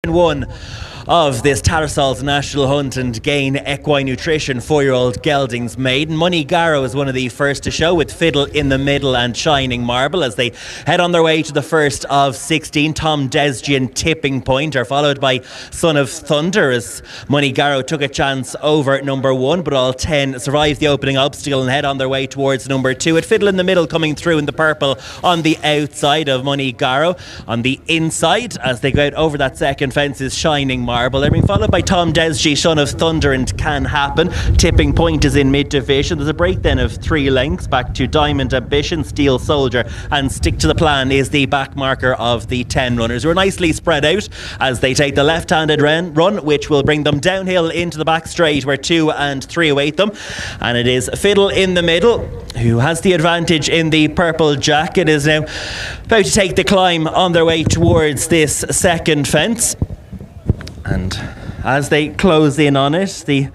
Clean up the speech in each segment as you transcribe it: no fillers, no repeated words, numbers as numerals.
One of this Tattersalls National Hunt and Gain Equine Nutrition 4-year-old Geldings Maiden. Money Garrow is one of the first to show, with Fiddle in the middle and Shining Marble as they head on their way to the first of 16. Tom Desgy and Tipping Point are followed by Son of Thunder as Money Garrow took a chance over number 1, but all 10 survived the opening obstacle and head on their way towards number 2. With Fiddle in the middle coming through in the purple on the outside of Money Garrow. On the inside, as they go out over that second fence, is Shining Marble. They're being followed by Tom Desgy, Son of Thunder and Can Happen. Tipping Point is in mid-division. There's a break then of 3 lengths back to Diamond Ambition, Steel Soldier and Stick to the Plan is the back marker of the 10 runners, who are nicely spread out as they take the left-handed run, which will bring them downhill into the back straight where 2 and 3 await them. And it is Fiddle in the middle who has the advantage in the purple jacket, is now about to take the climb on their way towards this second fence. And as they close in on it, the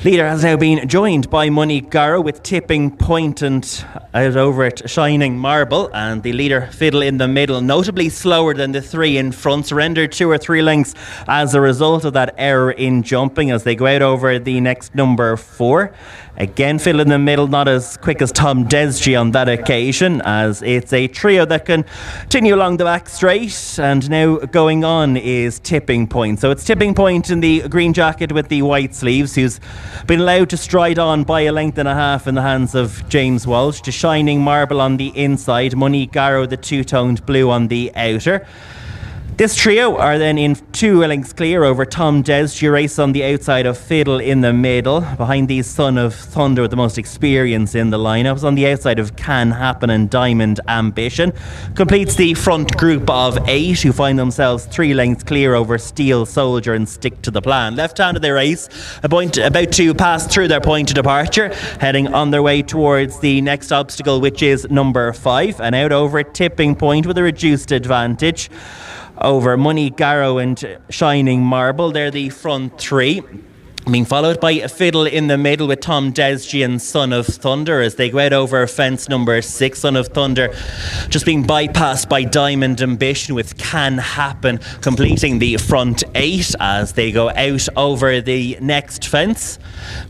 leader has now been joined by Money Garrow, with Tipping Point and out over it Shining Marble, and the leader Fiddle in the middle, notably slower than the 3 in front, surrendered 2 or 3 lengths as a result of that error in jumping as they go out over the next number 4. Again, Fiddle in the middle, not as quick as Tom Desgy on that occasion, as it's a trio that can continue along the back straight. And now going on is Tipping Point. So it's Tipping Point in the green jacket with the white sleeves, who's been allowed to stride on by a length and a half in the hands of James Walsh, to Shining Marble on the inside, Money Garrow the two-toned blue on the outer. This trio are then in 2 lengths clear over Tom Desgy, race on the outside of Fiddle in the middle. Behind these, Son of Thunder with the most experience in the lineups. On the outside of Can Happen and Diamond Ambition. Completes the front group of 8, who find themselves 3 lengths clear over Steel Soldier and Stick to the Plan. Left-handed they race, about to pass through their point of departure, heading on their way towards the next obstacle, which is number 5, and out over Tipping Point with a reduced advantage over Money Garrow and Shining Marble. They're the front 3, being followed by Fiddle in the middle with Tom Desgy and Son of Thunder as they go out over fence number 6. Son of Thunder just being bypassed by Diamond Ambition, with Can Happen completing the front 8 as they go out over the next fence,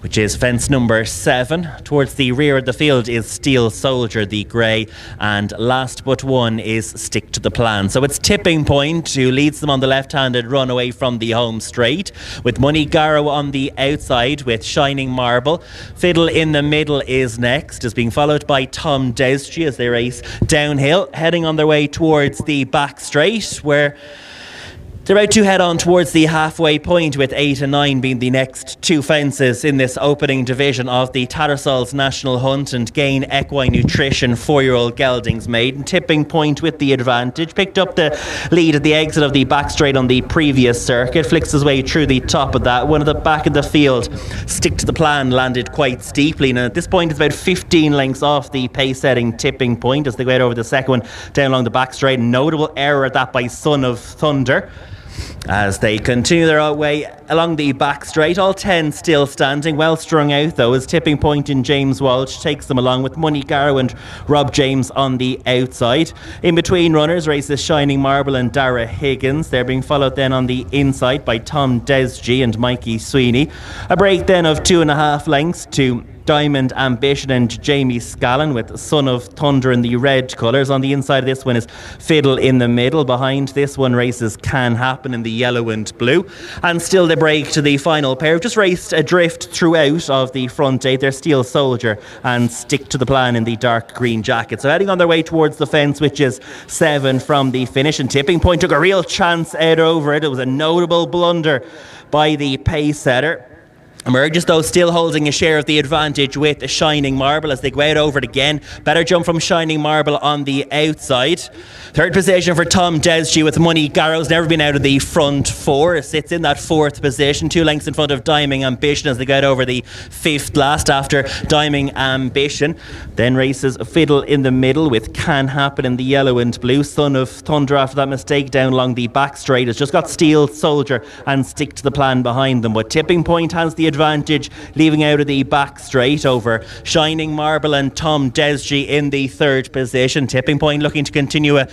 which is fence number 7. Towards the rear of the field is Steel Soldier, the grey, and last but one is Stick to the Plan. So it's Tipping Point who leads them on the left-handed run away from the home straight, with Money Garrow on the outside with Shining Marble. Fiddle in the middle is next, is being followed by Tom Desgy as they race downhill, heading on their way towards the back straight, where they're about to head on towards the halfway point, with 8 and 9 being the next 2 fences in this opening division of the Tattersalls National Hunt and Gain Equine Nutrition 4-year-old Geldings Maiden. Tipping Point with the advantage, picked up the lead at the exit of the back straight on the previous circuit, flicks his way through the top of that one. At the back of the field, Stick to the Plan landed quite steeply, and at this point it's about 15 lengths off the pace-setting Tipping Point as they go out over the second one down along the back straight. Notable error at that by Son of Thunder as they continue their way along the back straight. All 10 still standing, well strung out though, as Tipping Point and James Walsh takes them along, with Money Garrow and Rob James on the outside. In between runners races Shining Marble and Dara Higgins. They're being followed then on the inside by Tom Desgy and Mikey Sweeney. A break then of 2.5 lengths to Diamond Ambition and Jamie Scallon, with Son of Thunder in the red colours. On the inside of this one is Fiddle in the middle. Behind this one races Can Happen in the yellow and blue. And still the break to the final pair, who've just raced adrift throughout of the front 8. They're Steel Soldier and Stick to the Plan in the dark green jacket. So heading on their way towards the fence, which is 7 from the finish. And Tipping Point took a real chance out over it. It was a notable blunder by the pace setter. Emerges though still holding a share of the advantage with Shining Marble as they go out over it again. Better jump from Shining Marble on the outside. Third position for Tom Desgy, with Money Garrow's never been out of the front 4. Sits in that 4th position, 2 lengths in front of Diamond Ambition as they go out over the 5th last after Diamond Ambition. Then races Fiddle in the middle with Can Happen in the yellow and blue. Son of Thunder, after that mistake down along the back straight, has just got Steel Soldier and Stick to the Plan behind them. But Tipping Point has the advantage, leaving out of the back straight over Shining Marble and Tom Desgy in the 3rd position. Tipping Point looking to continue a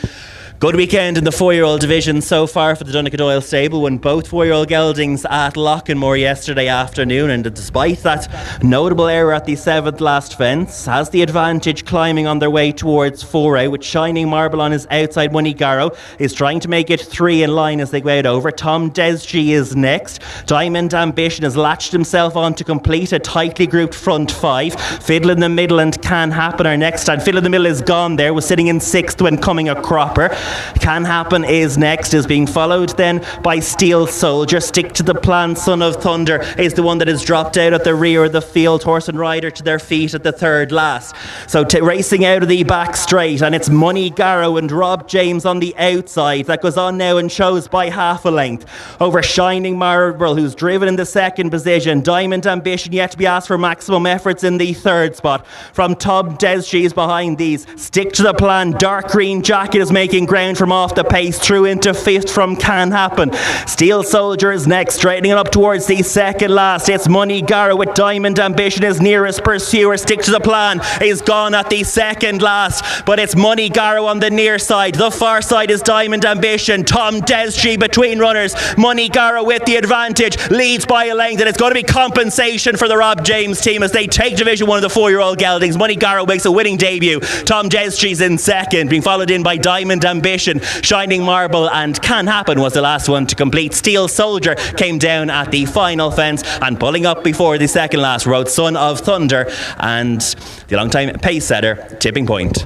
Good weekend in the 4-year-old division so far for the Donegal stable, when both 4-year-old Geldings at Lockhamore yesterday afternoon, and despite that notable error at the 7th last fence, has the advantage climbing on their way towards 4A, with Shining Marble on his outside. Money Garrow is trying to make it 3 in line as they go out over. Tom Desg is next. Diamond Ambition has latched himself on to complete a tightly grouped front 5. Fiddle in the Middle and Can Happen are next, and Fiddle in the Middle is gone there, was sitting in 6th when coming a cropper. Can Happen is next, is being followed then by Steel Soldier. Stick to the Plan, Son of Thunder is the one that has dropped out at the rear of the field. Horse and rider to their feet at the 3rd last. So racing out of the back straight, and it's Money Garrow and Rob James on the outside. That goes on now and shows by half a length over Shining Marble, who's driven in the 2nd position. Diamond Ambition yet to be asked for maximum efforts in the 3rd spot. From Tom Desg is behind these. Stick to the Plan, Dark Green Jacket is making ground from off the pace through into 5th from Can Happen. Steel Soldier is next, straightening it up towards the 2nd last. It's Money Garrow with Diamond Ambition as nearest pursuer. Stick to the Plan is gone at the 2nd last, but it's Money Garrow on the near side. The far side is Diamond Ambition. Tom Desg between runners. Money Garrow with the advantage, leads by a length, and it's going to be compensation for the Rob James team as they take Division 1 of the 4-year-old Geldings. Money Garrow makes a winning debut. Tom Desg's in 2nd, being followed in by Diamond Ambition. Shining Marble and Can Happen was the last one to complete. Steel Soldier came down at the final fence, and pulling up before the 2nd last rode Son of Thunder and the long time pace setter Tipping Point.